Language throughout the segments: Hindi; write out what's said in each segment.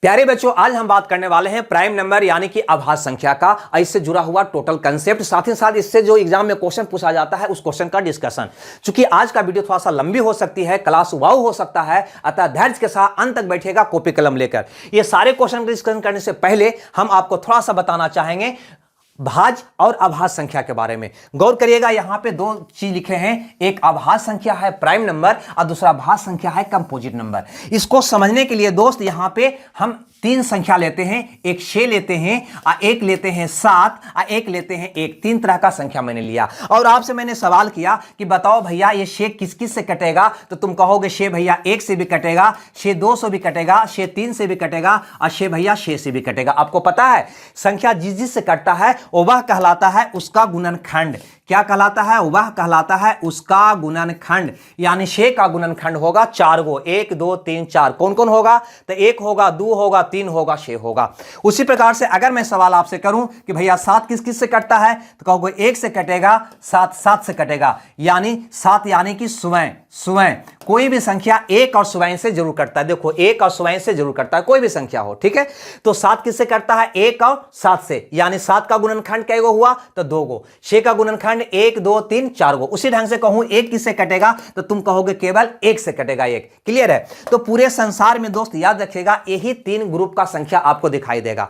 प्यारे बच्चों, आज हम बात करने वाले हैं प्राइम नंबर यानी कि आभाज्य संख्या का, इससे जुड़ा हुआ टोटल कंसेप्ट, साथ ही साथ इससे जो एग्जाम में क्वेश्चन पूछा जाता है उस क्वेश्चन का डिस्कशन। चूंकि आज का वीडियो थोड़ा सा लंबी हो सकती है, क्लास वाउ हो सकता है, अतः धैर्य के साथ अंत तक बैठेगा कॉपी कलम लेकर। ये सारे क्वेश्चन डिस्कशन करने से पहले हम आपको थोड़ा सा बताना चाहेंगे भाज्य और अभाज्य संख्या के बारे में। गौर करिएगा, यहां पे दो चीज लिखे हैं, एक अभाज्य संख्या है प्राइम नंबर और दूसरा भाज्य संख्या है कंपोजिट नंबर। इसको समझने के लिए दोस्त यहां पे हम तीन संख्या लेते हैं, एक 6 लेते हैं और एक लेते हैं 7 और एक लेते हैं 1। तीन तरह का संख्या मैंने लिया और आपसे मैंने सवाल किया कि बताओ भैया ये 6 किस किस से कटेगा, तो तुम कहोगे 6 भैया 1 से भी कटेगा, 6 2 से भी कटेगा, 6 3 से भी कटेगा और 6 भैया 6 से भी कटेगा। आपको पता है संख्या जिस जिस से कटता है वह कहलाता है उसका गुणनखंड। क्या कहलाता है? वह कहलाता है उसका गुणनखंड। यानी 6 का गुणनखंड होगा 4 गो, 1 2 3 4। कौन कौन होगा? तो 1 होगा, 2 होगा, 3 होगा, 6 होगा। उसी प्रकार से अगर मैं सवाल आपसे करूं कि भैया 7 किस किस से कटता है, तो कहोगे 1 से कटेगा, 7 7 से कटेगा। यानी 7 यानी कि स्वयं स्वयं कोई भी संख्या 1 और स्वयं से जरूर कटता है। देखो 1 और स्वयं से जरूर कटता है, कोई भी संख्या हो, ठीक है। तो 7 किससे कटता है? 1 और 7 से। यानी 7 का गुणनखंड कै गो हुआ? तो 2 गो। 6 का गुणनखंड 1 2 3 4 गो। उसी ढंग से कहूं 1 किससे कटेगा, तो तुम कहोगे केवल 1 से कटेगा 1। क्लियर है? तो पूरे संसार में दोस्त याद रखिएगा यही 3 ग्रुप का संख्या आपको दिखाई देगा,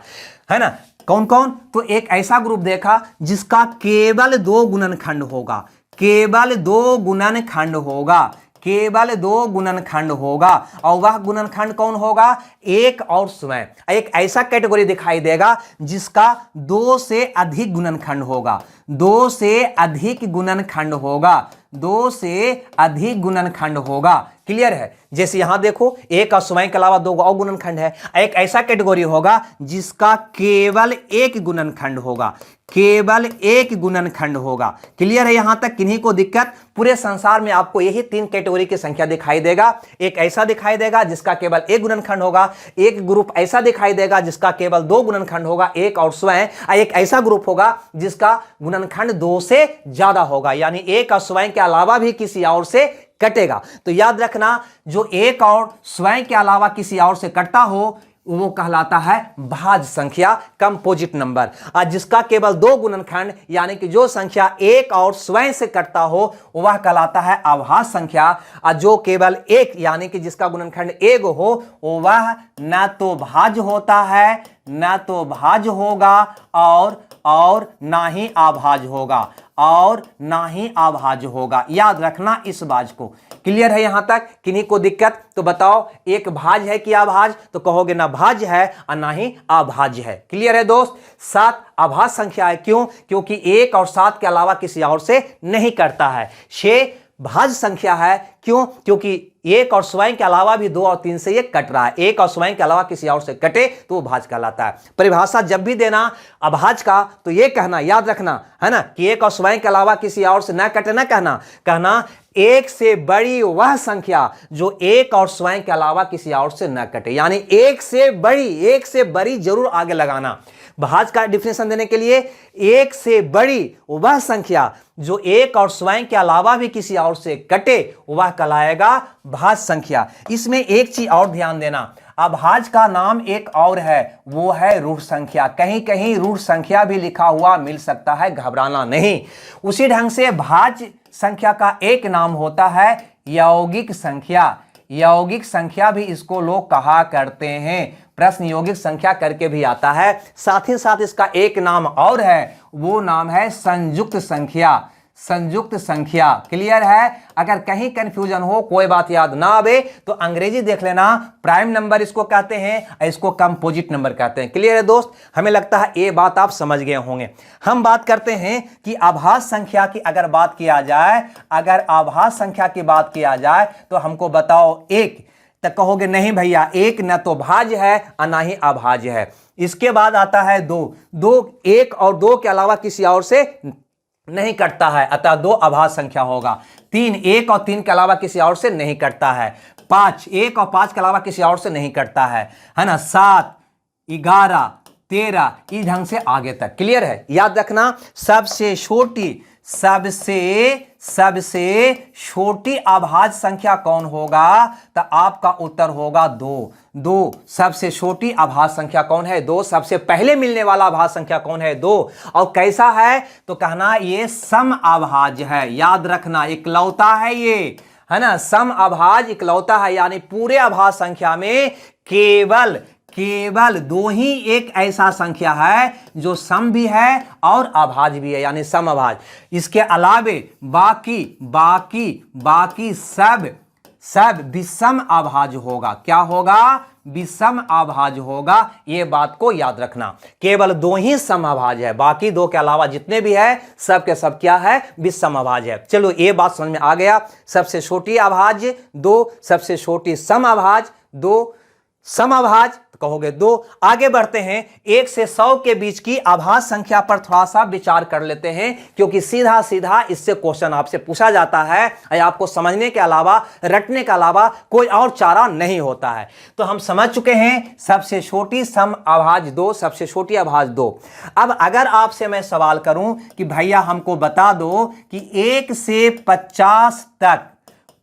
है ना। कौन कौन? तो एक ऐसा ग्रुप देखा जिसका केवल 2 गुणनखंड होगा, केवल 2 गुणनखंड होगा, केवल 2 गुणनखंड होगा। और वह गुणनखंड कौन होगा? 1 और स्वयं। एक ऐसा कैटेगरी दिखाई देगा जिसका 2 से अधिक गुणनखंड होगा, 2 से अधिक गुणनखंड होगा, 2 से अधिक गुणनखंड होगा। क्लियर है? जैसे यहां देखो 1 और स्वयं के अलावा 2 और गुणनखंड है। एक ऐसा कैटेगरी होगा जिसका केवल 1 गुणनखंड होगा, केवल 1 गुणनखंड होगा। क्लियर है यहां तक? किन्हीं को दिक्कत? पूरे संसार में आपको यही 3 कैटेगरी की संख्या दिखाई देगा। एक ऐसा दिखाई देगा जिसका केवल 1 गुणनखंड होगा, एक ग्रुप ऐसा दिखाई देगा जिसका केवल 2 गुणनखंड होगा, 1 और स्वयं, और एक ऐसा ग्रुप होगा जिसका गुणनखंड 2 से ज्यादा होगा, यानी 1 और स्वयं के अलावा भी किसी और से कटेगा। तो याद रखना, जो 1 और स्वयं के अलावा किसी और से कटता हो वो कहलाता है भाज्य संख्या, कंपोजिट नंबर। और जिसका केवल 2 गुणनखंड यानी कि जो संख्या 1 और स्वयं से कटता हो वह कहलाता है अभाज्य संख्या। और जो केवल 1 यानी कि जिसका गुणनखंड 1 हो वह न तो भाज्य होता है, न तो भाज्य होगा और ना ही अभाज्य होगा, और ना ही अभाज्य होगा। याद रखना इस बात को। क्लियर है यहां तक? किन्हीं को दिक्कत? तो बताओ एक भाज्य है कि अभाज्य, तो कहोगे ना भाज्य है और ना ही अभाज्य है। क्लियर है दोस्त? 7 अभाज्य संख्या है। क्यों? क्योंकि 1 और 7 के अलावा किसी और से नहीं करता है। 6 भाज्य संख्या है। क्यों? क्योंकि 1 और स्वयं के अलावा भी 2 और 3 से ये कट रहा है। 1 और स्वयं के अलावा किसी और से कटे तो वो भाज्य कहलाता है। परिभाषा जब भी देना अभाज्य का तो ये कहना, याद रखना, है ना, कि 1 और स्वयं के अलावा किसी और से न कटे, ना कहना 1 से बड़ी वह संख्या जो 1 और स्वयं के अलावा किसी और से न कटे। यानी 1 से बड़ी जरूर आगे लगाना। भाज्य का डिफिनेशन देने के लिए 1 से बड़ी वह संख्या जो 1 और स्वयं के अलावा भी किसी और से कटे वह कहलाएगा भाज्य संख्या। इसमें एक चीज और ध्यान देना, अभाज्य का नाम एक और है, वो है रूढ़ संख्या। कहीं कहीं रूढ़ संख्या भी लिखा हुआ मिल सकता है, घबराना नहीं। उसी ढंग से भाज्य संख्या का एक नाम होता है यौगिक संख्या। यौगिक संख्या भी इसको लोग कहा करते हैं, प्रश्न यौगिक संख्या करके भी आता है। साथ ही साथ इसका एक नाम और है, वो नाम है संयुक्त संख्या, संयुक्त संख्या। क्लियर है? अगर कहीं कंफ्यूजन हो, कोई बात याद ना आवे तो अंग्रेजी देख लेना, प्राइम नंबर इसको कहते हैं, इसको कंपोजिट नंबर कहते हैं। क्लियर है दोस्त? हमें लगता है ये बात आप समझ गए होंगे। हम बात करते हैं कि अभाज्य संख्या की अगर बात किया जाए, अगर अभाज्य संख्या की बात किया जाए तो हमको बताओ 1, तो कहोगे नहीं भैया 1 न तो भाज्य है और ना ही अभाज्य है। इसके बाद आता है 2, 1 और 2 के अलावा किसी और से नहीं कटता है, अतः 2 अभाज्य संख्या होगा। 3, 1 और 3 के अलावा किसी और से नहीं कटता है। 5, 1 और 5 के अलावा किसी और से नहीं कटता है ना। 7, 11, 13, इस ढंग से आगे तक। क्लियर है? याद रखना, सबसे सबसे छोटी अभाज्य संख्या कौन होगा? तो आपका उत्तर होगा 2। 2 सबसे छोटी अभाज्य संख्या कौन है? 2 सबसे पहले मिलने वाला अभाज्य संख्या कौन है? 2। और कैसा है? तो कहना ये सम अभाज्य है, याद रखना इकलौता है ये, है ना, सम अभाज्य इकलौता है, यानी पूरे अभाज्य संख्या में केवल 2 ही एक ऐसा संख्या है जो सम भी है और अभाज्य भी है, यानी सम अभाज्य। इसके अलावे बाकी सब विषम अभाज्य होगा। क्या होगा? विषम अभाज्य होगा। ये बात को याद रखना, केवल 2 ही सम अभाज्य है, बाकी 2 के अलावा जितने भी है सब के सब क्या है? विषम अभाज्य है। चलो ये बात समझ में आ गया। सबसे छोटी अभाज्य 2, सबसे छोटी सम अभाज्य 2, सम अभाज्य कहोगे 2। आगे बढ़ते हैं, 1 से 100 के बीच की अभाज्य संख्या पर थोड़ा सा विचार कर लेते हैं, क्योंकि सीधा सीधा इससे क्वेश्चन आपसे पूछा जाता है, आपको समझने के अलावा, रटने के अलावा कोई और चारा नहीं होता है। तो हम समझ चुके हैं सबसे छोटी सम अभाज्य 2, सबसे छोटी अभाज्य 2। अब अगर आपसे मैं सवाल करूं कि भैया हमको बता दो कि 1 से 50 तक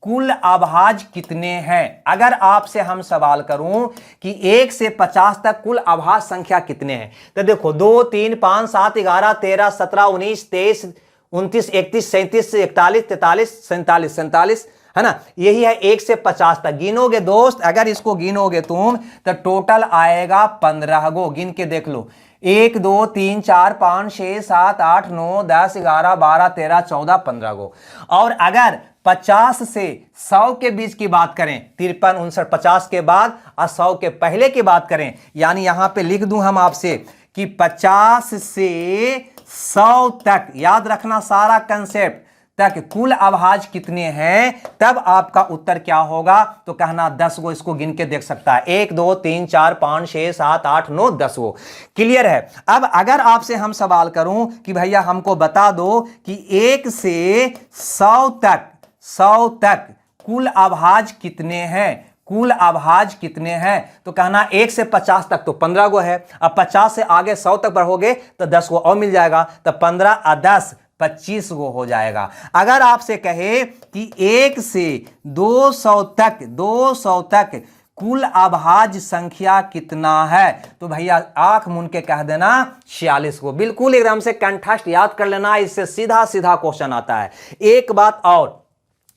कुल अभाज्य कितने हैं? अगर आपसे हम सवाल करूं कि 1 से 50 तक कुल अभाज्य संख्या कितने हैं, तो देखो 2, 3, 5, 7, 11, 13, 17, 19, 23, 29, 31, 37, 41, 43, 47, 47, है ना, यही है 1 से 50 तक। गिनोगे दोस्त, अगर इसको गिनोगे तुम तो टोटल आएगा 15 गो। गिन के देख लो, 1, 2, 3, 4, 5, 6, 7, 8, 9, 10, 11, 12, 13, 14, 15 गो। और अगर 50 से 100 के बीच की बात करें, 53, 59, 50 के बाद और 100 के पहले की बात करें, यानी यहां पे लिख दूं हम आपसे कि 50 से 100 तक, याद रखना सारा कंसेप्ट, तक कुल अभाज्य कितने हैं, तब आपका उत्तर क्या होगा? तो कहना 10 गो। इसको गिन के देख सकता है, 1, 2, 3, 4, 5, 6, 7, 8, 9, 10 गो। क्लियर है? अब अगर आपसे हम सवाल करूं कि भैया हमको बता दो कि 1 से 100 तक कुल अभाज्य कितने हैं, कुल अभाज्य कितने हैं, तो कहना 1 से 50 तक तो 15 गो है। अब 50 से आगे 100 तक बढ़ोगे तो 10 गो और मिल जाएगा, तो 15 और 10 25 गो हो जाएगा। अगर आपसे कहे कि 1 से 200 तक कुल अभाज्य संख्या कितना है, तो भैया आंख मूंद के कह देना 46 को। बिल्कुल एकदम से कंठस्थ याद कर लेना, इससे सीधा सीधा क्वेश्चन आता है। एक बात और,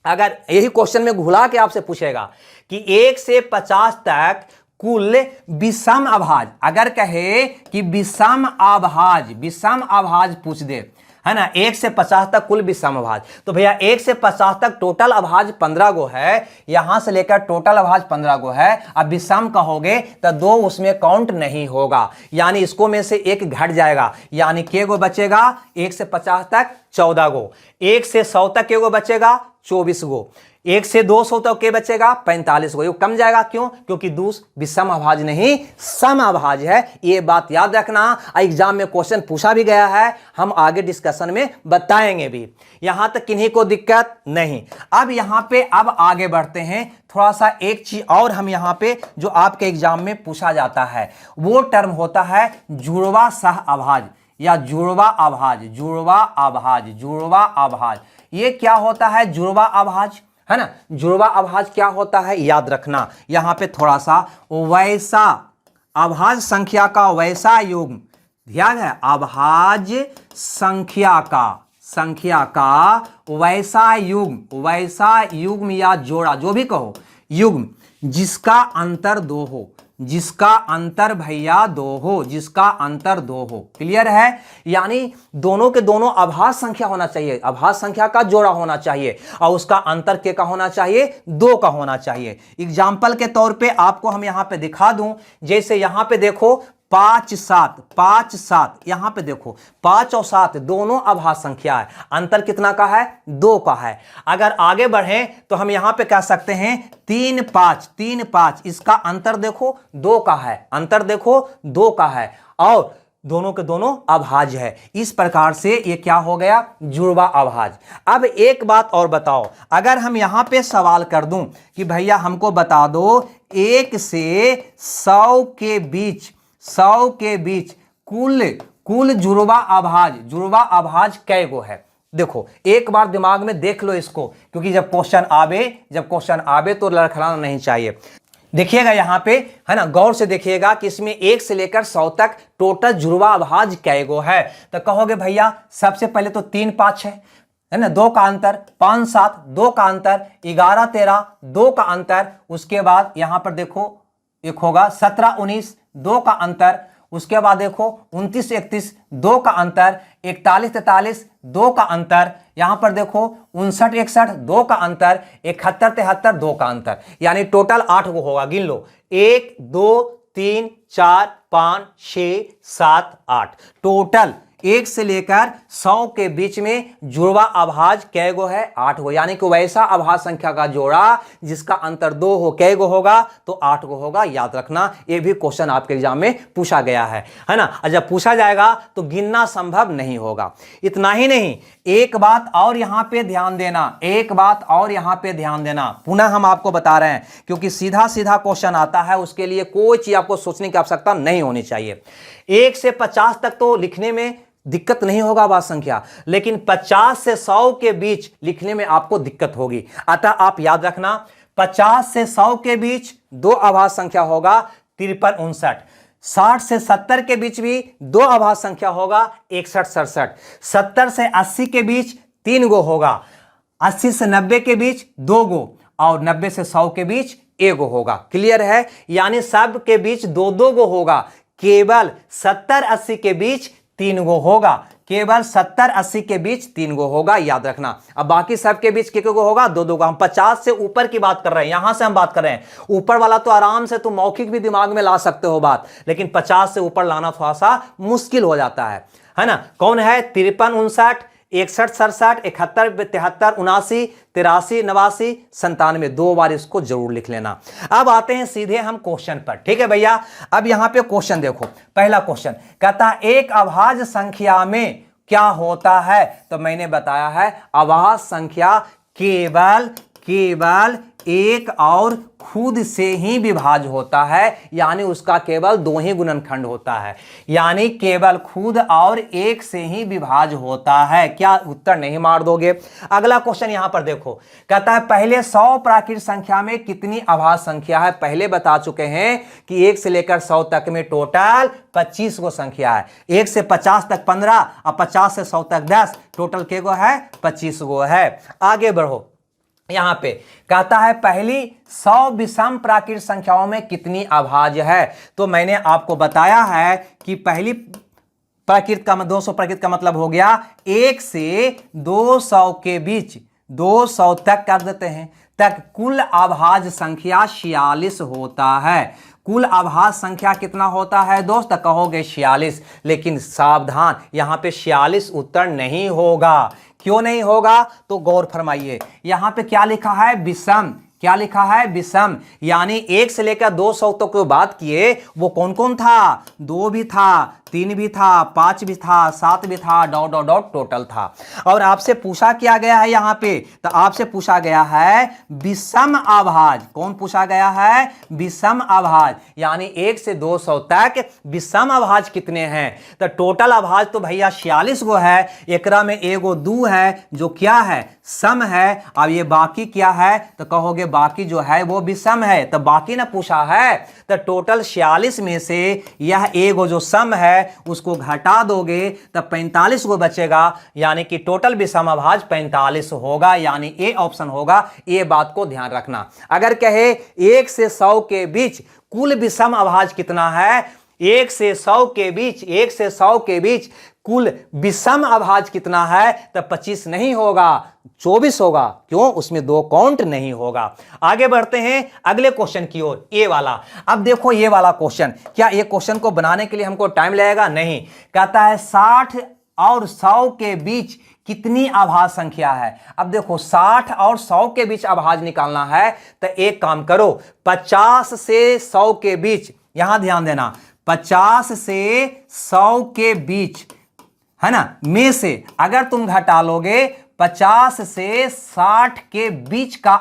अगर यही क्वेश्चन में घुला के आपसे पूछेगा कि 1 से 50 तक कुल विषम अभाज्य, अगर कहे कि विषम अभाज्य पूछ दे, है ना, 1 से 50 तक कुल विषम अभाज्य, तो भैया 1 से 50 तक टोटल अभाज्य 15 गो है, यहां से लेकर टोटल अभाज्य 15 गो है। अब विषम कहोगे तो 2 उसमें काउंट नहीं होगा, यानी इसको में से 1 घट जाएगा, यानी के गो बचेगा? 1 से 50 तक 14 गो, 1 से 100 तक के गो बचेगा? 24 गो, 1 से 200 तक के बचेगा? 45 गो। ये कम जाएगा, क्यों? क्योंकि विषम अभाज्य नहीं, सम अभाज्य है। ये बात याद रखना, एग्जाम में क्वेश्चन पूछा भी गया है, हम आगे डिस्कशन में बताएंगे भी। यहां तक किन्हीं को दिक्कत नहीं। अब यहां पे अब आगे बढ़ते हैं, थोड़ा सा एक चीज और हम यहां पे जो आपके एग्जाम में पूछा जाता है, वो टर्म होता है जुड़वा सह अभाज्य या जुड़वा अभाज्य। ये क्या होता है जुड़वा अभाज्य, है ना? जुड़वा अभाज्य क्या होता है याद रखना। यहां पे थोड़ा सा वैसा अभाज्य संख्या का वैसा युग्म, ध्यान है, अभाज्य संख्या का वैसा युग्म या जोड़ा, जो भी कहो, युग्म जिसका अंतर 2 हो, जिसका अंतर भैया 2 हो। क्लियर है? यानी दोनों के दोनों अभाज्य संख्या होना चाहिए, अभाज्य संख्या का जोड़ा होना चाहिए, और उसका अंतर के का होना चाहिए? 2 का होना चाहिए। एग्जाम्पल के तौर पे आपको हम यहां पे दिखा दूं, जैसे यहां पे देखो 5, 7, यहां पे देखो 5 और 7 दोनों अभाज्य संख्या है, अंतर कितना का है? 2 का है। अगर आगे बढ़े तो हम यहां पे कह सकते हैं 3, 5, इसका अंतर देखो 2 का है, अंतर देखो 2 का है, और दोनों के दोनों अभाज्य है। इस प्रकार से ये क्या हो गया? जुड़वा अभाज्य। अब एक बात और बताओ, अगर हम यहां पे सवाल कर दूं कि भैया हमको बता दो 1 से 100 के बीच कुल जुड़वा अभाज्य कै गो है, देखो एक बार दिमाग में देख लो इसको, क्योंकि जब क्वेश्चन आवे तो लड़खड़ाना नहीं चाहिए। देखिएगा यहाँ पे, है ना, गौर से देखिएगा कि इसमें 1 से लेकर 100 तक टोटल जुड़वा अभाज्य कैगो है। तो कहोगे भैया सबसे पहले तो 3 5 है ना, 2 का अंतर, 5 7 2 का अंतर, 11 13 2 का अंतर, उसके बाद यहां पर देखो एक होगा 17 19 2 का अंतर, उसके बाद देखो 29 31 2 का अंतर, 41 43 2 का अंतर, यहां पर देखो 59 61 2 का अंतर, 71 73 2 का अंतर, यानी टोटल 8 को होगा। गिन लो 1 2 3 4 5 6 7 8, टोटल 1 से लेकर 100 के बीच में जुड़वा अभाज्य कैगो है? 8 गो। यानी कि वैसा अभाज्य संख्या का जोड़ा जिसका अंतर 2 हो, कैगो होगा? तो 8 गो होगा। याद रखना, ये भी क्वेश्चन आपके एग्जाम में पूछा गया है ना। और जब पूछा जाएगा तो गिनना संभव नहीं होगा। इतना ही नहीं, एक बात और यहां पे ध्यान देना, पुनः हम आपको बता रहे हैं, क्योंकि सीधा सीधा क्वेश्चन आता है, उसके लिए कोई चीज आपको सोचने की आवश्यकता नहीं होनी चाहिए। 1 से 50 तक तो लिखने में दिक्कत नहीं होगा अभाज्य संख्या, लेकिन 50 से 100 के बीच लिखने में आपको दिक्कत होगी। अतः आप याद रखना, 50 से 100 के बीच 2 अभाज्य संख्या होगा 53 59, 60 से 70 के बीच भी 2 अभाज्य संख्या होगा 61 67, 70 से 80 के बीच 3 गो होगा, 80 से 90 के बीच 2 गो, और 90 से 100 के बीच 1 गो होगा। क्लियर है? यानी सब के बीच 2 गो होगा, केवल 70 80 के बीच 3 गो होगा, केवल 70 80 के बीच 3 गो होगा। याद रखना। अब बाकी सब के बीच कितने गो होगा? 2 गो। हम 50 से ऊपर की बात कर रहे हैं, यहां से हम बात कर रहे हैं। ऊपर वाला तो आराम से तुम मौखिक भी दिमाग में ला सकते हो बात, लेकिन 50 से ऊपर लाना थोड़ा सा मुश्किल हो जाता है ना। कौन है? 53 59 61 67 71 73 79 83 89 97, 2 बार इसको जरूर लिख लेना। अब आते हैं सीधे हम क्वेश्चन पर। ठीक है भैया, अब यहां पे क्वेश्चन देखो। पहला क्वेश्चन कहता है एक अभाज्य संख्या में क्या होता है? तो मैंने बताया है अभाज्य संख्या केवल एक और खुद से ही विभाज्य होता है, यानी उसका केवल 2 ही गुणनखंड होता है, यानी केवल खुद और एक से ही विभाज्य होता है। क्या उत्तर नहीं मार दोगे? अगला क्वेश्चन यहां पर देखो, कहता है पहले 100 प्राकृत संख्या में कितनी अभाज्य संख्या है? पहले बता चुके हैं कि 1 से लेकर 100 तक में टोटल 25 गो संख्या है। 1 से 50 तक 15 और 50 से 100 तक 10, टोटल के गो है? 25 गो है। आगे बढ़ो, यहां पे कहता है पहली 100 विषम प्राकृत संख्याओं में कितनी अभाज्य है? तो मैंने आपको बताया है कि पहली प्राकृत का 200 प्राकृत का मतलब हो गया 1 से 200 के बीच, 200 तक कर देते हैं, तक कुल अभाज्य संख्या 46 होता है। कुल अभाज्य संख्या कितना होता है दोस्त? कहोगे 46, लेकिन सावधान, यहां पे 46 उत्तर नहीं होगा। क्यों नहीं होगा? तो गौर फरमाइए, यहां पे क्या लिखा है? विषम। क्या लिखा है? विषम। यानी 1 से लेकर 200 तक जो बात किए वो कौन कौन था? 2 भी था, 3 भी था, 5 भी था, 7 भी था, डॉट डॉट डॉट टोटल था। और आपसे पूछा क्या गया है यहां पे? तो आपसे पूछा गया है विषम अभाज्य। कौन पूछा गया है? विषम अभाज्य। यानी 1 से 200 तक विषम अभाज्य कितने हैं? तो टोटल अभाज्य तो भैया 46 गो है, एकरा में एगो 2 है जो क्या है? सम है। अब ये बाकी क्या है? तो कहोगे बाकी जो है वो विषम है। तो बाकी ना पूछा है, तो टोटल 46 में से यह एगो जो सम है उसको घटा दोगे तब 45 को बचेगा, यानी कि टोटल विषम अभाज्य 45 होगा, यानी ए ऑप्शन होगा। ये बात को ध्यान रखना। अगर कहे 1 से 100 के बीच कुल विषम अभाज्य कितना है? 1 से 100 के बीच, 1 से 100 के बीच कुल विषम अभाज्य कितना है? तब 25 नहीं होगा, 24 होगा। क्यों? उसमें 2 काउंट नहीं होगा। आगे बढ़ते हैं अगले क्वेश्चन की ओर, ये वाला। अब देखो ये वाला क्वेश्चन, क्या ये क्वेश्चन को बनाने के लिए हमको टाइम लगेगा? नहीं। कहता है 60 और 100 के बीच कितनी अभाज्य संख्या है? अब देखो 60 और 100 के बीच अभाज्य निकालना है, तो एक काम करो, 50 से 100 के बीच, यहां ध्यान देना, 50 से 100 के बीच, है ना, में से अगर तुम घटा लोगे 50 से 60 के बीच का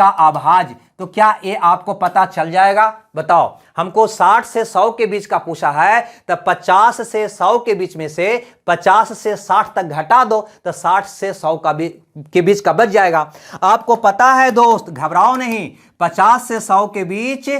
अभाज्य तो क्या ये आपको पता चल जाएगा? बताओ, हमको 60 से 100 के बीच का पूछा है, तो 50 से 100 के बीच में से 50 से 60 तक घटा दो, तो 60 से 100 के बीच का बच जाएगा। आपको पता है दोस्त, घबराओ नहीं, 50 से 100 के बीच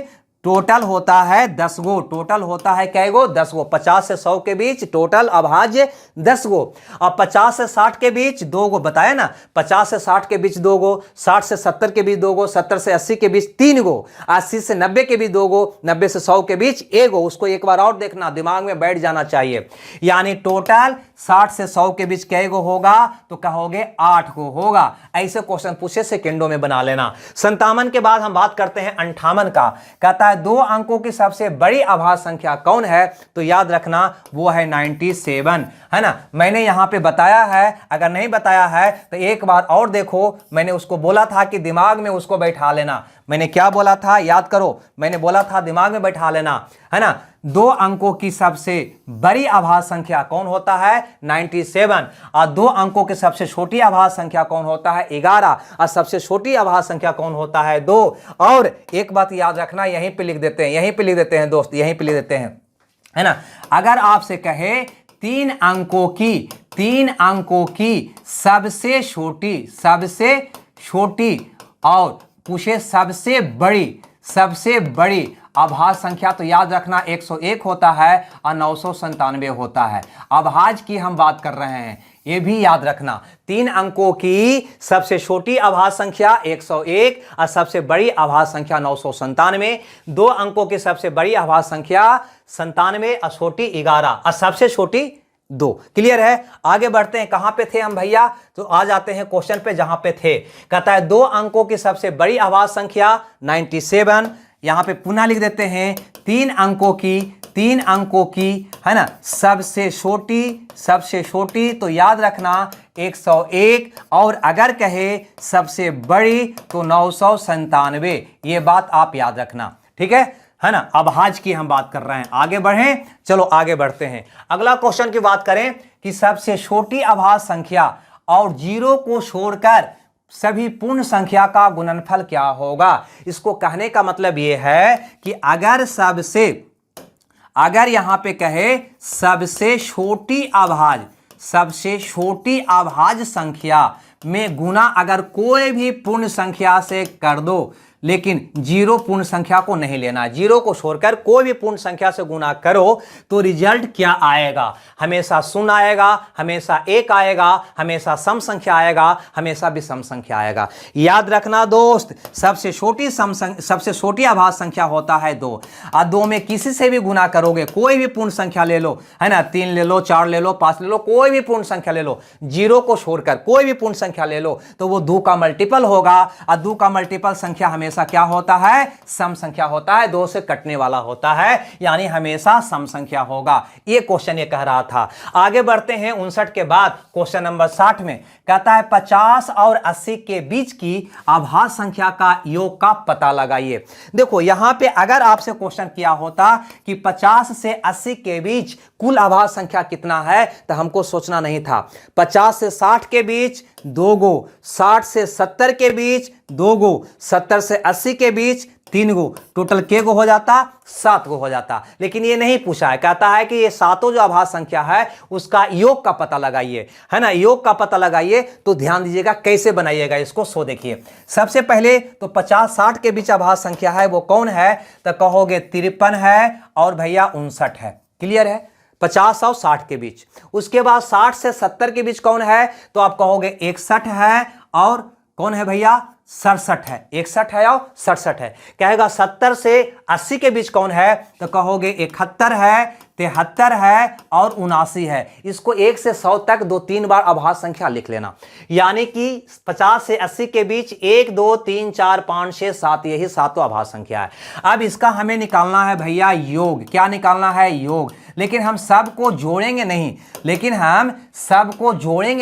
टोटल होता है 10 गो। टोटल होता है कै गो? 10 गो। 50 से 100 के बीच टोटल अभाज्य 10 गो। अब 50 से 60 के बीच 2 गो, बताया ना, 50 से 60 के बीच 2 गो, 60 से 70 के बीच 2 गो, 70 से 80 के बीच 3 गो, 80 से 90 के बीच 2 गो, 90 से 100 के बीच 1 गो। उसको एक बार और देखना, दिमाग में बैठ जाना चाहिए। यानी टोटल 60 से 100 के बीच कै गो होगा? तो कहोगे 8 गो होगा। ऐसे क्वेश्चन पूछे सेकेंडों में बना लेना। 57 के बाद हम बात करते हैं 58 का। कहता है 2 अंकों की सबसे बड़ी अभाज्य संख्या कौन है? तो याद रखना वो है 97, है ना। मैंने यहां पे बताया है, अगर नहीं बताया है तो एक बार और देखो। मैंने उसको बोला था कि दिमाग में उसको बैठा लेना। मैंने क्या बोला था याद करो? मैंने बोला था दिमाग में बैठा लेना, है ना। 2 अंकों की सबसे बड़ी अभाज्य संख्या कौन होता है? 97। और 2 अंकों की सबसे छोटी अभाज्य संख्या कौन होता है? 11। और सबसे छोटी अभाज्य संख्या कौन होता है? 2। और एक बात याद रखना, यहीं पे लिख देते हैं, यहीं पे लिख देते हैं दोस्त, यहीं पे लिख देते हैं, है ना। अगर आपसे कहे 3 अंकों की सबसे छोटी और पूछे सबसे बड़ी अभाज्य संख्या, तो याद रखना 101 होता है और 997 होता है। अभाज्य की हम बात कर रहे हैं, ये भी याद रखना। 3 अंकों की सबसे छोटी अभाज्य संख्या 101 और सबसे बड़ी अभाज्य संख्या 997। 2 अंकों की सबसे बड़ी अभाज्य संख्या 97 और छोटी 11 और सबसे छोटी 2। क्लियर है? आगे बढ़ते हैं। कहां पे थे हम भैया? तो आ जाते हैं क्वेश्चन पे जहां पे थे। कहता है 2 अंकों की सबसे बड़ी अभाज्य संख्या 97। यहां पे पुनः लिख देते हैं 3 अंकों की, है ना, सबसे छोटी, तो याद रखना 101। और अगर कहे सबसे बड़ी तो 997। ये बात आप याद रखना, ठीक है ना। अभाज्य की हम बात कर रहे हैं। आगे बढ़ें, चलो आगे बढ़ते हैं। अगला क्वेश्चन की बात करें कि सबसे छोटी अभाज्य संख्या और 0 को छोड़कर सभी पूर्ण संख्या का गुणनफल क्या होगा? इसको कहने का मतलब यह है कि अगर यहां पे कहे सबसे छोटी अभाज्य संख्या में गुना अगर कोई भी पूर्ण संख्या से कर दो, लेकिन 0 पूर्ण संख्या को नहीं लेना, 0 को छोड़कर कोई भी पूर्ण संख्या से गुना करो, तो रिजल्ट क्या आएगा? हमेशा शून्य आएगा, हमेशा 1 आएगा, हमेशा सम संख्या आएगा, हमेशा विषम संख्या आएगा। याद रखना दोस्त, सबसे छोटी अभाज्य संख्या होता है 2। और 2 में किसी से भी गुना करोगे, कोई भी पूर्ण संख्या ले लो, है ना, 3 ले लो, 4 ले लो, 5 ले लो, कोई भी पूर्ण संख्या ले लो, 0 को छोड़कर कोई भी पूर्ण संख्या ले लो, तो वो 2 का मल्टीपल होगा। और 2 का मल्टीपल संख्या हमेशा क्या होता है? सम संख्या होता है, 2 से कटने वाला होता है, यानी हमेशा सम संख्या होगा। ये क्वेश्चन ये कह रहा था। आगे बढ़ते हैं 59 के बाद क्वेश्चन नंबर 60 में। कहता है 50 और 80 के बीच की अभाज्य संख्या का योग का पता लगाइए। देखो यहां पे अगर आपसे क्वेश्चन किया होता कि 50 से 80 के बीच कुल अभाज्य संख्या कितना है, तो हमको सोचना नहीं था। 50 से 60 के बीच 2 गो, 60 से 70 के बीच 2 गो, 70 से 80 के बीच 3 गो, टोटल के गो हो जाता? 7 गो हो जाता। लेकिन ये नहीं पूछा है, कहता है कि ये 7 जो अभाज्य संख्या है उसका योग का पता लगाइए, है ना। योग का पता लगाइए तो ध्यान दीजिएगा कैसे बनाइएगा इसको। सो देखिए, सबसे पहले तो 50-60 के बीच अभाज्य संख्या है वो कौन है? तो कहोगे 53 है और भैया 59 है। क्लियर है? 50 और 60 के बीच। उसके बाद 60 से 70 के बीच कौन है? तो आप कहोगे 61 है और कौन है भैया? 67 है। 61 है और 67 है। कहेगा 70 से 80 के बीच कौन है? तो कहोगे 71 है, 73 है और 79 है। इसको 1 से 100 तक 2-3 बार अभाज्य संख्या लिख लेना। यानी कि 50 से 80 के बीच 1, 2, 3, 4, 5, 6, 7, यही 7 अभाज्य संख्या है। अब इसका हमें निकालना है भैया योग। क्या निकालना है? योग। लेकिन हम सबको जोड़ेंगे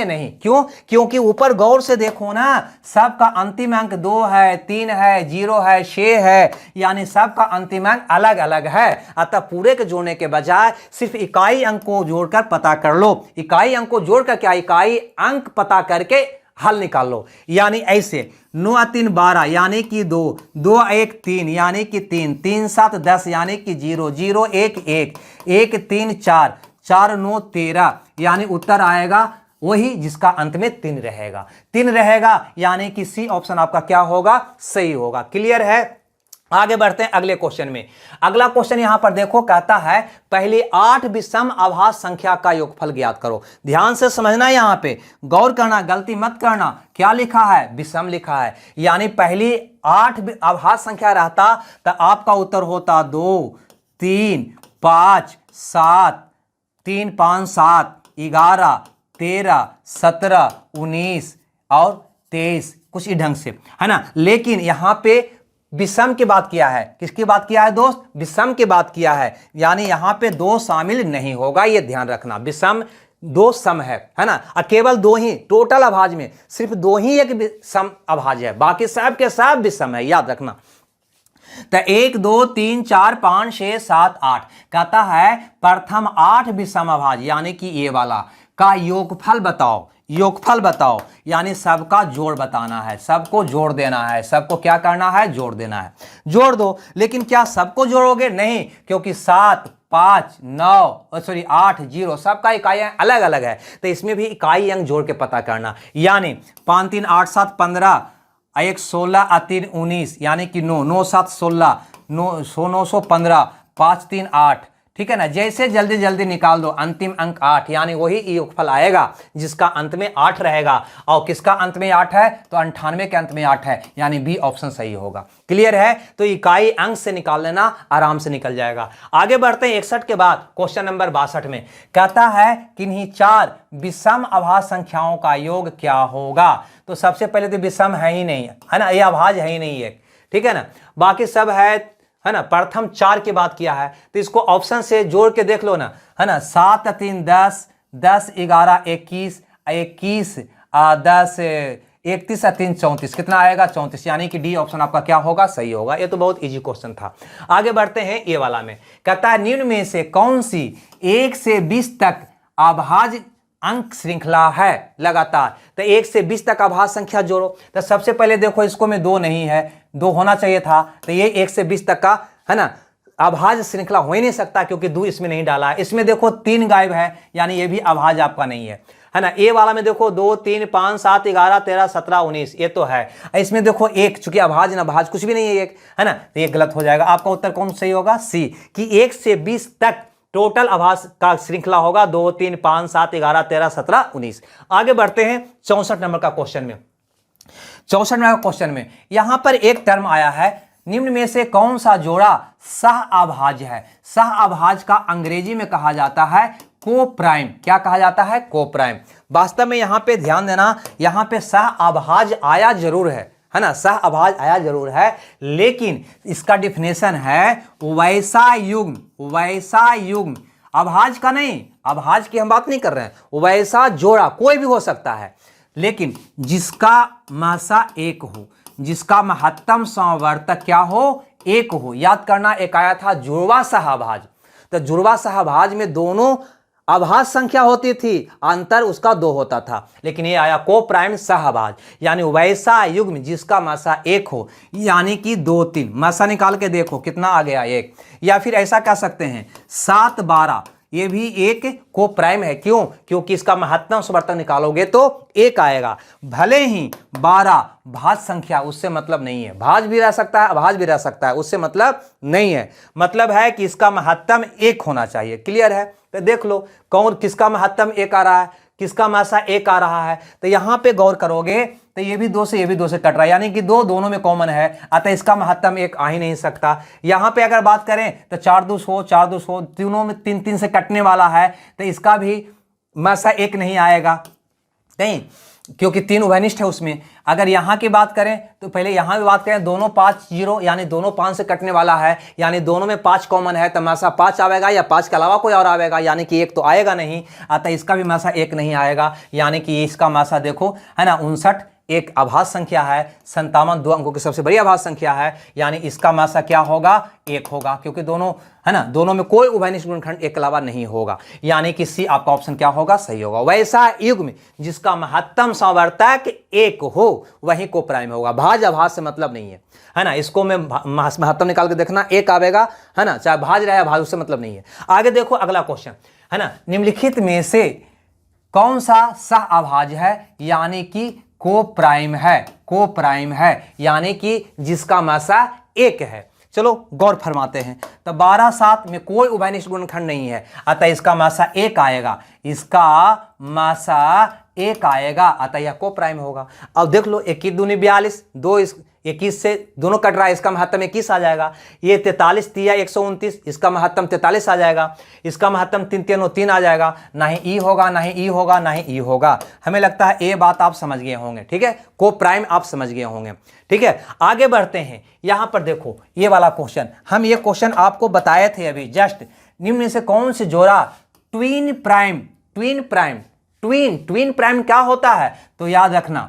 नहीं। क्यों? क्योंकि ऊपर गौर से देखो ना, सबका अंतिम अंक 2 है, 3 है, 0 है, 6 है, यानी सबका अंतिम अंक अलग अलग है। अतः पूरे के जोड़ने के बजाय सिर्फ इकाई अंक को जोड़कर पता कर लो। इकाई अंक को जोड़कर क्या? इकाई अंक पता करके हल निकाल लो। यानी ऐसे 9 और 3 12 यानी कि 2, 2 1 3 यानी कि 3, 3 7 10 यानी कि 0, 0 1 1, 1 3 4, 4 9 13 यानी उत्तर आएगा वही जिसका अंत में 3 रहेगा। 3 रहेगा यानी कि सी ऑप्शन आपका क्या होगा, सही होगा। क्लियर है। आगे बढ़ते हैं अगले क्वेश्चन में। अगला क्वेश्चन यहां पर देखो, कहता है पहले 8 विषम अभाज्य संख्या का योगफल ज्ञात करो। ध्यान से समझना, यहां पे गौर करना, गलती मत करना। क्या लिखा है, विषम लिखा है, यानी पहली 8 अभाज्य संख्या रहता तो आपका उत्तर होता 2 3 5 7, 3 5 7 11 13 17 19 और 23, कुछ ही ढंग से, है ना। लेकिन यहां पे विषम की बात किया है। किसकी बात किया है दोस्त, विषम की बात किया है, यानी यहां पे 2 शामिल नहीं होगा, ये ध्यान रखना। विषम 2 सम है ना, और केवल 2 ही टोटल अभाज्य में सिर्फ 2 ही एक सम अभाज्य है, बाकी सब के सब विषम है, याद रखना। तो 1 2 3 4 5 6 7 8 कहता है प्रथम 8 विषम अभाज्य यानी कि ये वाला का योगफल बताओ। योगफल बताओ यानी सबका जोड़ बताना है, सबको जोड़ देना है, सबको क्या करना है, जोड़ देना है। जोड़ दो, लेकिन क्या सबको जोड़ोगे, नहीं, क्योंकि 7 5 9 सॉरी 8 0 सबका इकाई अलग अलग है, तो इसमें भी इकाई अंक जोड़ के पता करना। यानी 5 3 8 7 15, 1 16 और 3 19 यानी कि 9 9 7 16, 915, 5 3 8, ठीक है ना। जैसे जल्दी जल्दी निकाल दो, अंतिम अंक 8 यानी वही योगफल आएगा जिसका अंत में 8 रहेगा। और किसका अंत में 8 है, तो 98 के अंत में 8 है, यानी बी ऑप्शन सही होगा। क्लियर है। तो इकाई अंक से निकाल लेना, आराम से निकल जाएगा। आगे बढ़ते हैं 61 के बाद क्वेश्चन नंबर 62 में। कहता है किन्हीं 4 विषम अभाज्य संख्याओं का योग क्या होगा। तो सबसे पहले तो विषम है ही नहीं, है ना, ये अभाज्य है ही नहीं है, ठीक है ना, बाकी सब है ना। प्रथम 4 की बात किया है, तो इसको ऑप्शन से जोड़ के देख लो ना, है ना। 7 3 10, 10 11 21, 21 10 31 3 34, कितना आएगा, 34, यानी कि डी ऑप्शन आपका क्या होगा, सही होगा। ये तो बहुत इजी क्वेश्चन था। आगे बढ़ते हैं ये वाला में। कहता है निम्न में से कौन सी 1 से 20 तक अभाज्य अंक श्रृंखला है लगातार। तो 1 से 20 तक अभाज्य संख्या जोड़ो। तो सबसे पहले देखो, इसको में 2 नहीं है, 2 होना चाहिए था, तो ये 1 से 20 तक का, है ना, अभाज्य श्रृंखला हो ही नहीं सकता, क्योंकि 2 इसमें नहीं डाला है। इसमें देखो 3 गायब है, यानी ये भी अभाज्य आपका नहीं है ना। ए वाला में देखो 2 3 5 7 11 13 17 19, ये तो है। इसमें देखो 1, चूंकि अभाज्य ना भाज्य कुछ भी नहीं है, 1 है ना, तो ये गलत हो जाएगा। आपका उत्तर कौन सही होगा, सी, कि 1 से 20 तक टोटल अभाज्य का श्रृंखला होगा 2 3 5 7 11 13 17 19। आगे बढ़ते हैं 64 नंबर का क्वेश्चन में। 64 नंबर क्वेश्चन में यहां पर एक टर्म आया है, निम्न में से कौन सा जोड़ा सह अभाज्य है। सह अभाज्य का अंग्रेजी में कहा जाता है को प्राइम। क्या कहा जाता है, को प्राइम। वास्तव में यहां पे ध्यान देना, यहां पे सह अभाज्य आया जरूर है ना, सह अभाज्य आया जरूर है, लेकिन इसका डिफिनेशन है वैसा युग्म, वैसा युग्म, अभाज्य का नहीं, अभाज्य की हम बात नहीं कर रहे हैं, वैसा जोड़ा कोई भी हो सकता है, लेकिन जिसका महसा 1 हो, जिसका महत्तम समवर्तक क्या हो, 1 हो। याद करना, एक आया था जुड़वा सहअभाज्य, तो जुड़वा सहअभाज्य में दोनों अभाज्य संख्या होती थी, अंतर उसका 2 होता था, लेकिन ये आया को प्राइम सहअभाज्य, यानी वैसा युग्म जिसका महसा 1 हो, यानी कि 2 3, महसा निकाल के देखो कितना आ गया, 1। या फिर ऐसा कह सकते हैं 7 12, ये भी एक को प्राइम है। क्यों, क्योंकि इसका महत्तम समवर्तक निकालोगे तो 1 आएगा। भले ही 12 भाज्य संख्या, उससे मतलब नहीं है, भाज्य भी रह सकता है, अभाज्य भी रह सकता है, उससे मतलब नहीं है। मतलब है कि इसका महत्तम 1 होना चाहिए। क्लियर है। तो देख लो कौन किसका महत्तम 1 आ रहा है, किसका महसा 1 आ रहा है। तो यहां पे गौर करोगे तो ये भी 2 से ये भी 2 से कट रहा है, यानी कि दोनों में कॉमन है, अतः इसका महत्तम 1 आ ही नहीं सकता। यहां पे अगर बात करें तो 4 2 100, 4 2 100, तीनों में 3 3 से कटने वाला है, तो इसका भी महसा 1 नहीं आएगा नहीं, क्योंकि 3 उभयनिष्ठ है उसमें। अगर यहाँ की बात करें तो पहले यहाँ भी बात करें, दोनों 5 0, यानी दोनों 5 से कटने वाला है, यानी दोनों में 5 कॉमन है, तो महसा 5 आएगा, या 5 के अलावा कोई और आएगा, यानी कि 1 तो आएगा नहीं, अतः इसका भी महसा 1 नहीं आएगा, यानी कि इसका महसा देखो, है ना, 59 एक अभाज्य संख्या है, 57 दो अंकों की सबसे बड़ी अभाज्य संख्या है, यानी इसका मासा क्या होगा, 1 होगा, क्योंकि दोनों है ना, दोनों में कोई उभयनिष्ठ गुणनखंड एक के अलावा नहीं होगा, यानी कि सी आपका ऑप्शन क्या होगा, सही होगा। वैसा युग्म जिसका महत्तम संवर्तक 1 हो वही को प्राइम होगा। भाज्य अभाज्य से मतलब नहीं है ना, इसको मैं महत्तम निकाल के देखना, 1 आवेगा है ना, चाहे भाज्य रहे भाज्य, उससे मतलब नहीं है। आगे देखो अगला क्वेश्चन है ना, निम्नलिखित में से कौन सा सह अभाज्य है, यानी कि को प्राइम है, को प्राइम है, यानी कि जिसका मासा 1 है। चलो गौर फरमाते हैं, तो 12 7 में कोई उभयनिष्ठ गुणनखंड नहीं है, अतः इसका मासा 1 आएगा, इसका मासा 1 आएगा, अतः यह को प्राइम होगा। अब देख लो, 21 दूनी 42, 2 21 से दोनों कट रहा है, इसका महत्तम 21 आ जाएगा। ये 43 तिया 129, इसका महत्तम 43 आ जाएगा, इसका महत्तम 3 3 3 आ जाएगा। ना ही ई होगा, ना ही ई होगा, ना ही ई होगा। हमें लगता है ये बात आप समझ गए होंगे, ठीक है, को प्राइम आप समझ गए होंगे, ठीक है। आगे बढ़ते हैं, यहां पर देखो ये वाला क्वेश्चन, हम ये क्वेश्चन आपको बताए थे अभी जस्ट। निम्न से कौन से जोड़ा twin prime, twin prime, twin prime क्या होता है, तो याद रखना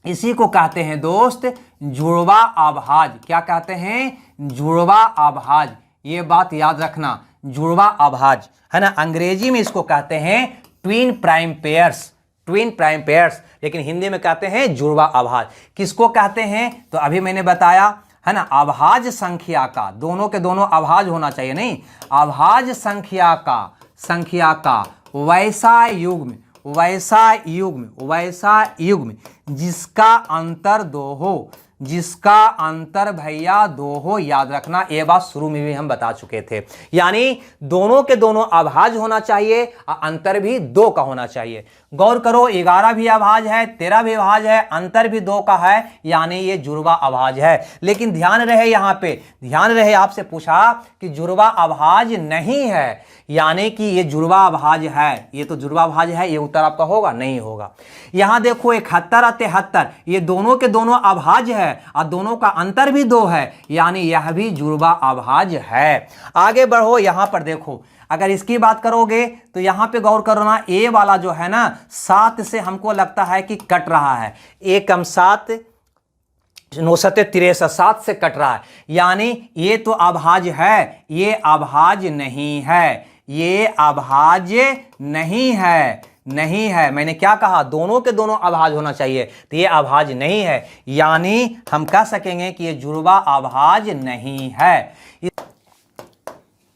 इसी को कहते हैं दोस्त जुड़वा अभाज्य। क्या कहते हैं, जुड़वा अभाज्य, ये बात याद रखना, जुड़वा अभाज्य है ना, अंग्रेजी में इसको कहते हैं twin prime pairs, twin prime pairs, लेकिन हिंदी में कहते हैं जुड़वा अभाज्य। किसको कहते हैं, तो अभी मैंने बताया है ना, अभाज्य संख्या का, दोनों के दोनों अभाज्य होना चाहिए, नहीं, अभाज्य संख्या का वैसा युग्म, वैसा युग्म जिसका अंतर 2 हो, जिसका अंतर भैया 2 हो। याद रखना, ये बात शुरू में भी हम बता चुके थे, यानी दोनों के दोनों अभाज्य होना चाहिए और अंतर भी 2 का होना चाहिए। गौर करो, 11 भी अभाज्य है, 13 भी अभाज्य है, अंतर भी 2 का है, यानी ये जुड़वा अभाज्य है। लेकिन ध्यान रहे, यहाँ पे ध्यान रहे, आपसे पूछा कि जुड़वा अभाज्य नहीं है, यानी कि ये जुड़वा अभाज्य है, ये तो जुड़वा अभाज्य है, ये उत्तर आपका होगा, नहीं होगा। यहां देखो 71 और 73, ये दोनों के दोनों अभाज्य है और दोनों का अंतर भी 2 है, यानी यह भी जुड़वा अभाज्य है। आगे बढ़ो, यहां पर देखो, अगर इसकी बात करोगे तो यहां पे गौर करना, ए वाला जो है ना 7 से हमको लगता है कि कट रहा है, 1 कम 7 9 7 63, 7 से कट रहा है, यानी ये तो अभाज्य है, ये अभाज्य नहीं है, ये अभाज्य नहीं है, नहीं है। मैंने क्या कहा, दोनों के दोनों अभाज्य होना चाहिए, तो ये अभाज्य नहीं है, यानी हम कह सकेंगे कि ये जुड़वा अभाज्य नहीं है।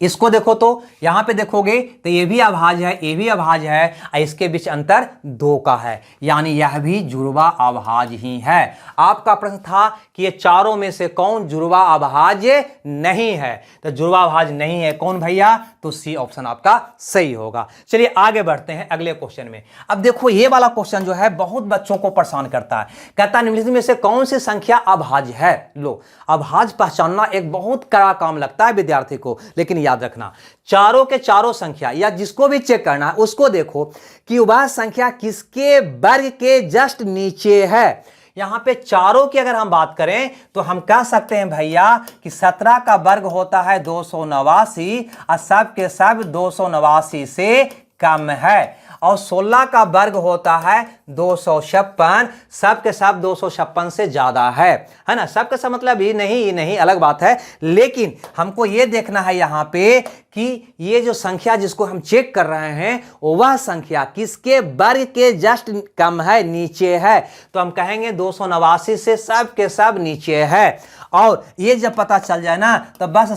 इसको देखो तो यहां पे देखोगे तो ये भी अभाज्य है, ये भी अभाज्य है, और इसके बीच अंतर 2 का है, यानी यह भी जुड़वा अभाज्य ही है। आपका प्रश्न था कि ये चारों में से कौन जुड़वा अभाज्य नहीं है, तो जुड़वा अभाज्य नहीं है कौन भैया, तो सी ऑप्शन आपका सही होगा। चलिए आगे बढ़ते हैं अगले क्वेश्चन में। अब देखो ये वाला क्वेश्चन जो है बहुत बच्चों को परेशान करता है, कहता है निम्नलिखित में से कौन सी संख्या अभाज्य है। लो, अभाज्य पहचानना एक बहुत कड़ा काम लगता है विद्यार्थी को, लेकिन याद रखना चारों के चारों संख्या या जिसको भी चेक करना है उसको देखो कि वह संख्या किसके वर्ग के जस्ट नीचे है। यहां पे चारों की अगर हम बात करें तो हम कह सकते हैं भैया कि 17 का वर्ग होता है 289 और सब के सब 289 से कम है, और 16 का वर्ग होता है 256, सब के सब 256 से ज्यादा है ना। सब के सब मतलब ये नहीं अलग बात है, लेकिन हमको ये देखना है यहाँ पे कि ये जो संख्या जिसको हम चेक कर रहे हैं वह संख्या किसके वर्ग के जस्ट कम है, नीचे है, तो हम कहेंगे 289 से सब के सब नीचे है। और ये जब पता चल जाए ना तो बस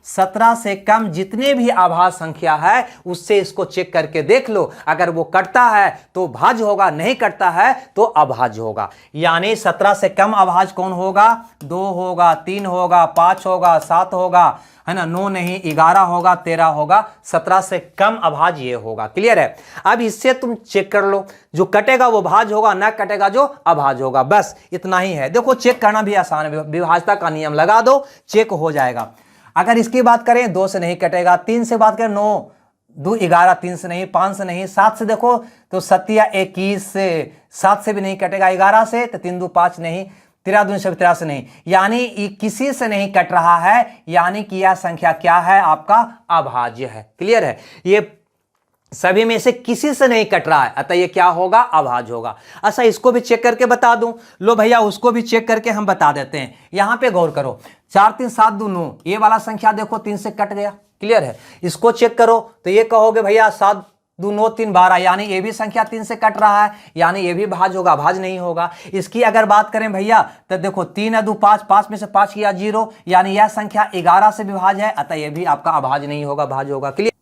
17 से कम जितने भी अभाज्य संख्या है उससे इसको चेक करके देख लो, अगर वो कटता है तो भाज्य होगा, नहीं कटता है तो अभाज्य होगा। यानी 17 से कम अभाज्य कौन होगा, 2 होगा, 3 होगा, 5 होगा, 7 होगा, है ना, 9 नहीं, 11 होगा, 13 होगा, 17 से कम अभाज्य ये होगा। क्लियर है। अब इससे तुम चेक कर लो, जो कटेगा वो भाज्य होगा, ना कटेगा जो अभाज्य होगा, बस इतना ही है। देखो चेक करना भी आसान है, विभाज्यता का नियम लगा दो, चेक हो जाएगा। अगर इसकी बात करें 2 से नहीं कटेगा, 3 से बात करें 9 2 11, 3 से नहीं, 5 से नहीं, 7 से देखो तो 7 या 21 से, 7 से भी नहीं कटेगा, 11 से तो 3 2 5 नहीं, 13 2 13 से नहीं, यानी किसी से नहीं कट रहा है, यानी कि यह संख्या क्या है, आपका अभाज्य है। क्लियर है। ये सभी में से किसी से नहीं कट रहा है, अतः ये क्या होगा, अभाज्य होगा। अच्छा, इसको भी चेक करके बता दूं, लो भैया उसको भी चेक करके हम बता देते हैं। यहां पे गौर करो, 4 3 7 2 9, ये वाला संख्या देखो 3 से कट गया, क्लियर है। इसको चेक करो तो ये कहोगे भैया 7 2 9 3 12, यानी ये भी संख्या 3 से कट रहा है, यानी ये भी भाज्य होगा, भाज्य नहीं होगा। इसकी अगर बात करें भैया तो देखो 3 2 5, 5 में से 5 किया 0, यानी यह संख्या 11 से विभाज्य है, अतः ये भी आपका अभाज्य नहीं होगा, भाज्य होगा, क्लियर।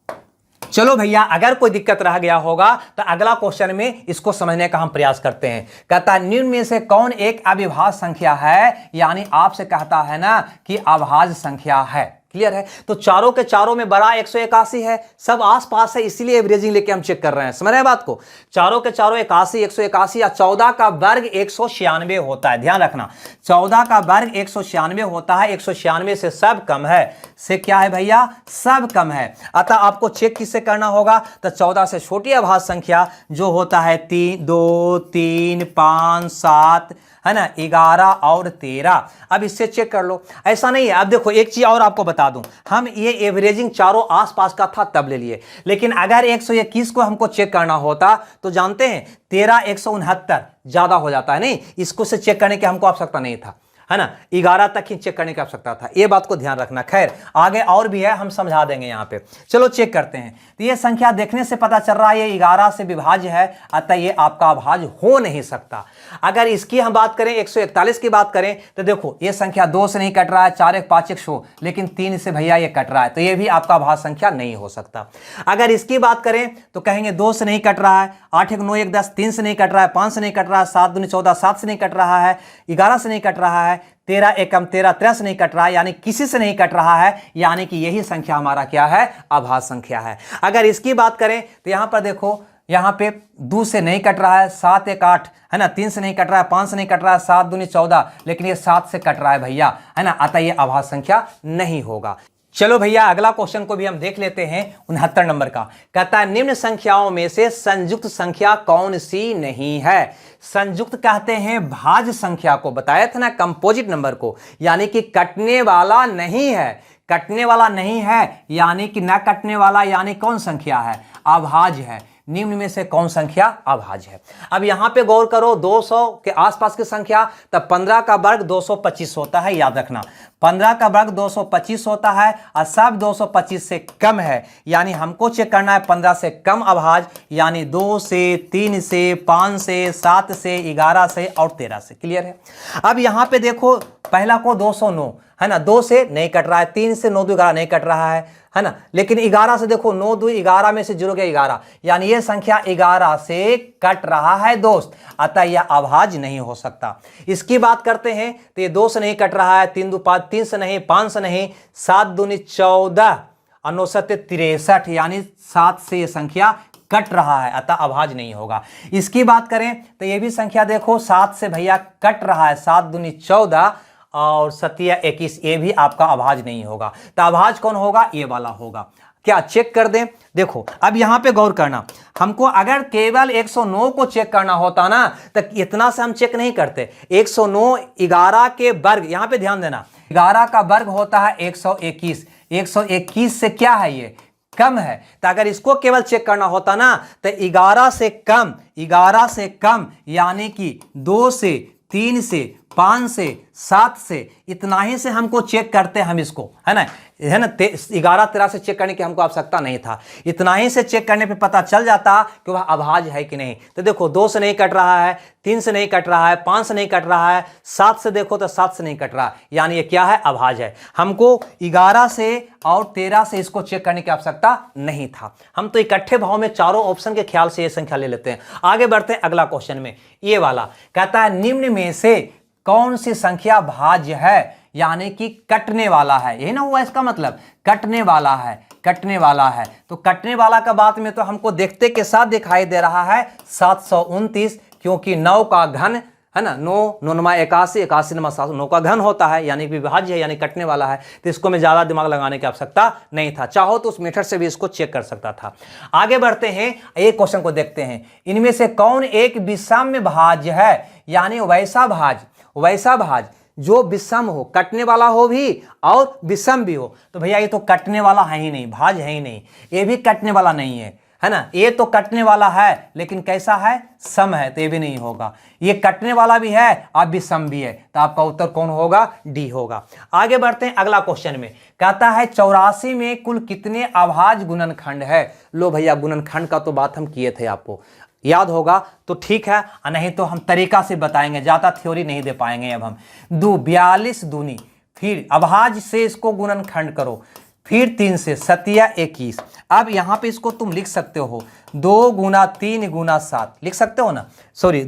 चलो भैया, अगर कोई दिक्कत रह गया होगा तो अगला क्वेश्चन में इसको समझने का हम प्रयास करते हैं। कहता है निम्न में से कौन एक अविभाज्य संख्या है, यानी आपसे कहता है ना कि अभाज्य संख्या है, क्लियर है। तो चारों के चारों में बड़ा 181 है, सब आसपास है, इसीलिए एवरेजिंग लेके हम चेक कर रहे हैं, समझ रहे हैं बात को। चारों के चारों 81 181 या 14 का वर्ग 196 होता है, ध्यान रखना 14 का वर्ग 196 होता है, 196 से सब कम है, से क्या है भैया, सब कम है। अतः आपको चेक किससे करना होगा, तो 14 से छोटी अभाज्य संख्या जो होता है 3 2 3 5 7 है ना, 11 और 13। अब इससे चेक कर लो, ऐसा नहीं है। अब देखो एक चीज और आपको बता दूं, हम ये एवरेजिंग चारों आसपास का था तब ले लिए, लेकिन अगर 121 को हमको चेक करना होता तो जानते हैं 13 169 ज्यादा हो जाता है, नहीं, इसको से चेक करने की हमको आवश्यकता नहीं था, है ना, 11 तक ही चेक करने की आवश्यकता था, ये बात को ध्यान रखना। खैर आगे और भी है, हम समझा देंगे यहाँ पे। चलो चेक करते हैं। तो ये संख्या देखने से पता चल रहा है ये 11 से विभाज्य है, अतः ये आपका अभाज्य हो नहीं सकता। अगर इसकी हम बात करें 141 की बात करें तो देखो ये संख्या 2 से नहीं कट रहा है, 4 1 5 1 100, लेकिन 3 से भैया ये कट रहा है, तो ये भी आपका अभाज्य संख्या नहीं हो सकता। अगर इसकी बात करें तो कहेंगे 2 से नहीं कट रहा है, 8 1 9 1 10, 3 से नहीं कट रहा है, 5 से नहीं कट रहा है, 7 2 14, 7 से नहीं कट रहा है, 11 से नहीं कट रहा है, 13 एकम 13, 13 से नहीं कट रहा है, यानी किसी से नहीं कट रहा है, यानी कि यही संख्या हमारा क्या है, अभाज्य संख्या है। अगर इसकी बात करें तो यहां पर देखो, यहां पे 2 से नहीं कट रहा है, 7 1 8 है ना, 3 से नहीं कट रहा है, 5 से नहीं कट रहा है, 7 2 14, लेकिन ये 7 से कट रहा है भैया, है ना, अतः ये अभाज्य संख्या नहीं होगा। चलो भैया अगला क्वेश्चन को भी हम देख लेते हैं, 69 नंबर का। कहता है निम्न संख्याओं में से संयुक्त संख्या कौन सी नहीं है। संयुक्त कहते हैं भाज्य संख्या को, बताया था ना, कंपोजिट नंबर को, यानी कि कटने वाला नहीं है, कटने वाला नहीं है, यानी कि न कटने वाला, यानी कौन संख्या है, अभाज्य है। निम्न में से कौन संख्या अभाज्य है। अब यहां पे गौर करो, 200 के आसपास की संख्या, तब 15 का वर्ग 225 होता है, याद रखना 15 का वर्ग 225 होता है, और सब 225 से कम है, यानी हमको चेक करना है 15 से कम अभाज्य, यानी 2 से 3 से 5 से 7 से 11 से और 13 से, क्लियर है। अब यहां पे देखो, पहला को 209 है ना, 2 से नहीं कट रहा है, 3 से 9 2 11 नहीं कट रहा है ना, लेकिन 11 से देखो 9 2 11 में से 0 गया 11, यानी ये संख्या 11 से कट रहा है दोस्त, अतः यह अभाज्य नहीं हो सकता। इसकी बात करते हैं तो ये 2 से नहीं कट रहा है, 3 2 5, 3 से नहीं, 5 से नहीं, 7 2 14 और 9 7 63, यानी 7 से ये संख्या कट रहा है, अतः अभाज्य नहीं होगा। इसकी बात करें तो ये भी संख्या देखो 7 से भैया कट रहा है, 7 2 14 और 7 21, ये भी आपका अभाज्य नहीं होगा। तो अभाज्य कौन होगा, ये वाला होगा। क्या चेक कर दें, देखो अब यहां पे गौर करना, हमको अगर केवल 109 को चेक करना होता ना तो इतना से हम चेक नहीं करते। 109 11 के वर्ग, यहां पे ध्यान देना, 11 का वर्ग होता है 121, 121 से क्या है, ये कम है। तो अगर इसको केवल चेक करना होता ना तो 11 से कम, 11 से कम, यानी कि 2 से 3 से 5 से 7 से, इतना ही से हमको चेक करते हम इसको, है ना, 11 13 से चेक करने की हमको आवश्यकता नहीं था, इतना ही से चेक करने पे पता चल जाता कि वह अभाज्य है कि नहीं। तो देखो 2 से नहीं कट रहा है, 3 से नहीं कट रहा है, 5 से नहीं कट रहा है, 7 से देखो तो 7 से नहीं कट रहा, यानी ये क्या है, अभाज्य है। हमको 11 से और 13 से इसको चेक करने की आवश्यकता नहीं था, हम तो इकट्ठे भाव में चारों ऑप्शन के ख्याल से ये संख्या ले लेते हैं। आगे बढ़ते हैं अगला क्वेश्चन में, ये वाला कहता है निम्न में से कौन सी संख्या भाज्य है, यानी कि कटने वाला है, यही ना हुआ इसका मतलब, कटने वाला है, कटने वाला है। तो कटने वाला का बात में तो हमको देखते के साथ दिखाई दे रहा है 729, क्योंकि 9 का घन है ना, 9 9 नमा 81, 81 नमा 7, 9 का घन होता है, यानी विभाज्य है, यानी कटने वाला है। तो इसको में ज्यादा दिमाग लगाने की आवश्यकता नहीं था, चाहो तो उस मेथड से भी इसको चेक कर सकता था। आगे बढ़ते हैं, एक क्वेश्चन को देखते हैं, इनमें से कौन एक विषम भाज्य है, यानी वैसा भाज्य, वैसा भाज्य जो विषम हो, कटने वाला हो भी और विषम भी हो। तो भैया ये तो कटने वाला है ही नहीं, भाज्य है ही नहीं, ये भी कटने वाला नहीं है है ना। ये तो कटने वाला है लेकिन कैसा है, सम है, तो ये भी नहीं होगा। ये कटने वाला भी है अब भी सम भी है, तो आपका उत्तर कौन होगा, डी होगा। आगे बढ़ते हैं अगला क्वेश्चन में। कहता है 84 में कुल कितने अभाज्य गुणनखंड है। लो भैया, गुणनखंड का तो बात हम किए थे, आपको याद होगा तो ठीक है, नहीं तो हम तरीका से बताएंगे, ज्यादा थ्योरी नहीं दे पाएंगे। अब हम 42 दूनी, फिर अभाज्य से इसको गुणनखंड करो, फिर 3 से 7 21। अब यहां पे इसको तुम लिख सकते हो 2 गुना 3 गुना 7 लिख सकते हो ना, सॉरी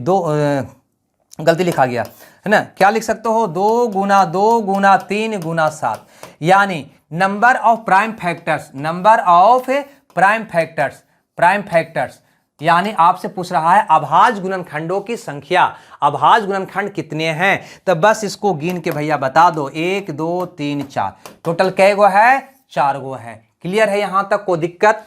गलती लिखा गया है ना। क्या लिख सकते हो, 2 गुना 2 गुना 3 गुना 7, यानी number of prime factors, number of prime factors, यानी आपसे पूछ रहा है अभाज्य गुणनखंडों की संख्या, अभाज्य गुणनखंड कितने हैं। तो बस इसको गिन के भैया बता दो, 1 2 3 4, टोटल कै गो है, 4 गो है। क्लियर है यहां तक, कोई दिक्कत,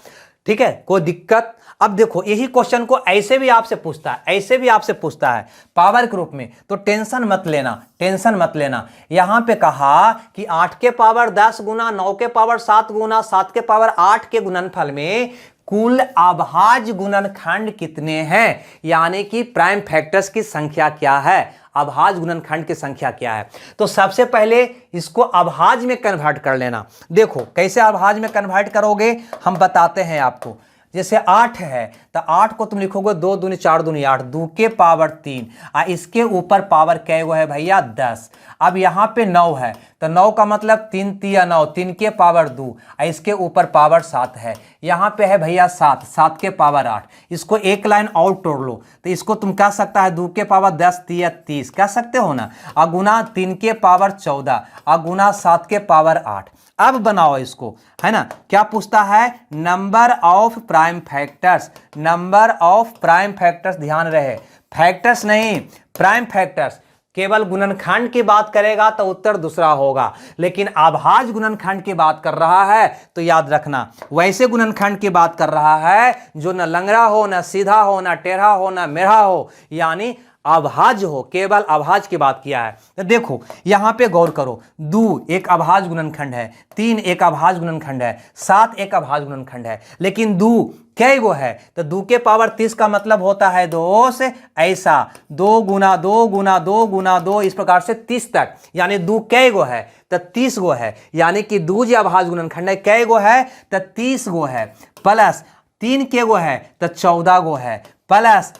ठीक है, कोई दिक्कत। अब देखो यही क्वेश्चन को ऐसे भी आपसे पूछता है, ऐसे भी आपसे पूछता है पावर के रूप में, तो टेंशन मत लेना। यहां पे कहा कि 8 के पावर 10 गुना 9 के पावर 7 गुना 7 के पावर 8 के गुणनफल में कुल अभाज्य गुणनखंड कितने हैं, यानी कि प्राइम फैक्टर्स की संख्या क्या है, अभाज्य गुणनखंड की संख्या क्या है। तो सबसे पहले इसको अभाज्य में कन्वर्ट कर लेना। देखो कैसे अभाज्य में कन्वर्ट करोगे, हम बताते हैं आपको। जैसे 8 है तो 8 को तुम लिखोगे 2 दूनी 4 दूनी 8, 2 के पावर 3, इसके ऊपर पावर कै गो है भैया, 10। अब यहाँ पे 9 है तो 9 का मतलब 3 तिया 9, 3 के पावर 2, इसके ऊपर पावर 7 है। यहाँ पे है भैया 7, 7 के पावर 8। इसको एक लाइन और तोड़ लो तो इसको तुम कह सकता है 2 के पावर 10 तिया 30 कह सकते हो ना, अगुना 3 के पावर 14, अगुना 7 के पावर 8। अब बनाओ इसको, है ना। क्या पूछता है, number of prime factors, number of prime factors, ध्यान रहे फैक्टर्स नहीं प्राइम फैक्टर्स। केवल गुणनखंड की बात करेगा तो उत्तर दूसरा होगा, लेकिन अभाज्य गुणनखंड की बात कर रहा है तो याद रखना वैसे गुणनखंड की बात कर रहा है जो न लंगड़ा हो, न सीधा हो, न टेढ़ा हो, न मेढ़ा हो, यानी अभाज्य हो, केवल अभाज्य की बात किया है। तो देखो यहां पे गौर करो, 2 एक अभाज्य गुणनखंड है, 3 एक अभाज्य गुणनखंड है, 7 एक अभाज्य गुणनखंड है, लेकिन 2 कै गो है, तो 2 के पावर 30 का मतलब होता है दोस्त ऐसा 2 गुना 2 गुना 2 गुना 2, इस प्रकार से 30 तक, यानी 2 कै गो है तो 30 गो है, यानी कि 2 जो अभाज्य गुणनखंड है कै गो है तो 30 गो है, प्लस 3 के गो है तो 14 गो है, प्लस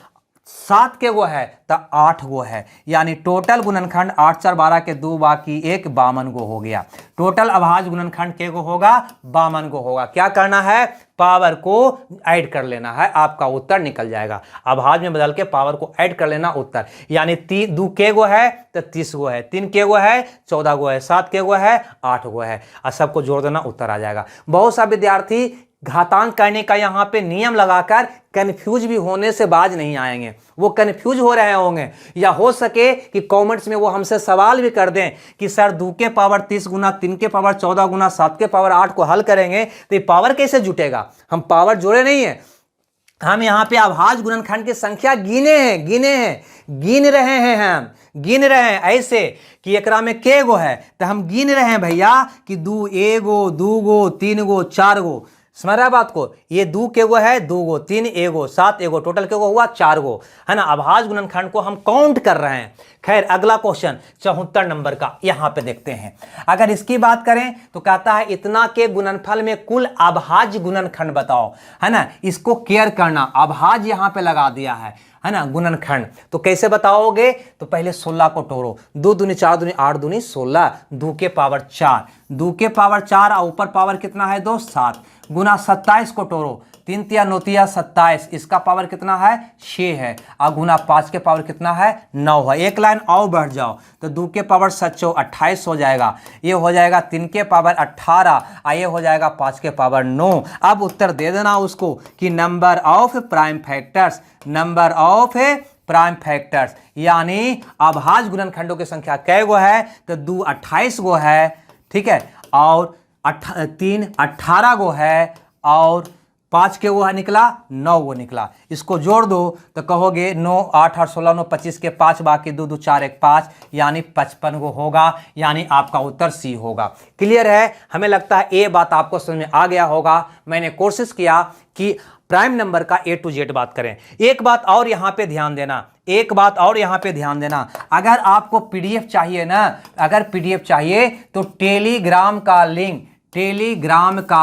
7 के गो है तो 8 गो है, यानी टोटल गुणनखंड 8 4 12 के 2 बाकी 1 52 गो हो गया। टोटल अभाज्य गुणनखंड के गो होगा, 52 गो होगा। क्या करना है, पावर को ऐड कर लेना है, आपका उत्तर निकल जाएगा। अभाज्य में बदल के पावर को ऐड कर लेना उत्तर, यानी 2 के गो है तो 30 गो है, 3 के गो है 14 गो है, 7 के गो है 8 गो है, और सबको जोड़ देना उत्तर आ जाएगा। बहुत सा विद्यार्थी घातांक करने का यहाँ पे नियम लगाकर कंफ्यूज भी होने से बाज नहीं आएंगे, वो कंफ्यूज हो रहे होंगे, या हो सके कि कमेंट्स में वो हमसे सवाल भी कर दें कि सर 2 के पावर 30 गुना 3 के पावर 14 गुना 7 के पावर 8 को हल करेंगे तो ये पावर कैसे जुटेगा। हम पावर जोड़े नहीं है, हम यहाँ पे अभाज्य गुणनखंड की संख्या गिन रहे हैं, हम गिन रहे हैं ऐसे कि एकरा में के गो है तो हम गिन रहे हैं भैया कि 2 एगो 2 गो 3 गो 4 गो, समझ रहा बात को, ये 2 के गो है 2 गो 3 एगो 7 एगो, टोटल के गो हुआ 4 गो, है ना। अभाज्य गुणनखंड को हम काउंट कर रहे हैं। खैर अगला क्वेश्चन 74 नंबर का यहां पे देखते हैं। अगर इसकी बात करें तो कहता है इतना के गुणनफल में कुल अभाज्य गुणनखंड बताओ, है ना। इसको केयर करना, अभाज्य यहां पे लगा दिया है ना, गुणनखंड। तो कैसे बताओगे, तो पहले 16 को तोड़ो, 2 दूनी 4 दूनी 8 दूनी 16, 2 के पावर 4, 2 के पावर 4 और ऊपर पावर कितना है दोस्त 7, गुना 27 को तोड़ो, 3 तिया 9 तिया 27, इसका पावर कितना है 6 है, और गुना 5 के पावर कितना है 9 है। एक लाइन और बढ़ जाओ तो 2 के पावर 7 28 हो जाएगा, ये हो जाएगा 3 के पावर 18, और ये हो जाएगा 5 के पावर 9। अब उत्तर दे देना उसको कि number of prime factors, number of prime factors, यानी अभाज्य गुणनखंडों की संख्या कै गो है, तो 2 28 गो है, ठीक है, और 3 18 गो है, और 5 के वो है निकला 9 वो निकला। इसको जोड़ दो तो कहोगे 9 8 8 16 9 25 के 5 बाकी 2 2 4 1 5, यानी 55 गो होगा, यानी आपका उत्तर सी होगा। क्लियर है, हमें लगता है ये बात आपको समझ में आ गया होगा। मैंने कोशिश किया कि प्राइम नंबर का A to Z बात करें। एक बात और यहां पे ध्यान देना, एक बात और यहां पे ध्यान देना, अगर आपको पीडीएफ चाहिए ना, अगर पीडीएफ चाहिए तो टेलीग्राम का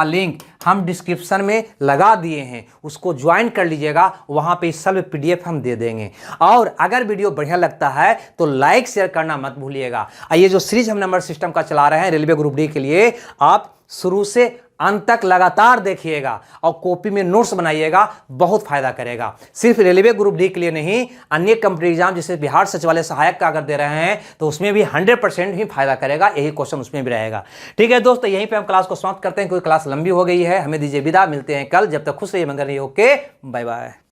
लिंक हम डिस्क्रिप्शन में लगा दिए हैं, उसको ज्वाइन कर लीजिएगा, वहां पे सब पीडीएफ हम दे देंगे। और अगर वीडियो बढ़िया लगता है तो लाइक शेयर करना मत भूलिएगा। ये जो सीरीज हम नंबर सिस्टम का चला रहे हैं रेलवे ग्रुप डी के लिए, आप शुरू से अंत तक लगातार देखिएगा और कॉपी में नोट्स बनाइएगा, बहुत फायदा करेगा। सिर्फ रेलवे ग्रुप डी के लिए नहीं, अन्य कंपनी एग्जाम जैसे बिहार सचिवालय सहायक का अगर दे रहे हैं तो उसमें भी 100% ही फायदा करेगा, यही क्वेश्चन उसमें भी रहेगा। ठीक है दोस्तों, यहीं पे हम क्लास को समाप्त करते हैं, क्योंकि क्लास लंबी हो गई है। हमें दीजिए विदा, मिलते हैं कल, जब तक खुश रहिए, मगर रहिए। Okay, bye bye.